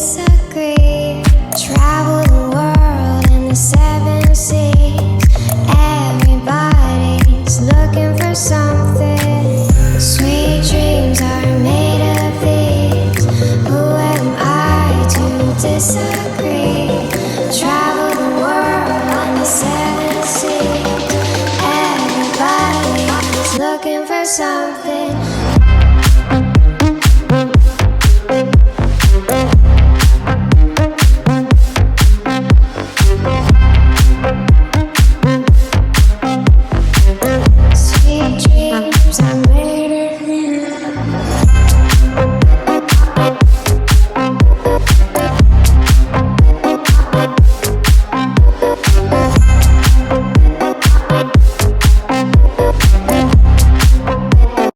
disagree. Travel the world and the seven seas. Everybody's looking for something. Sweet dreams are made of these. Who am I to disagree?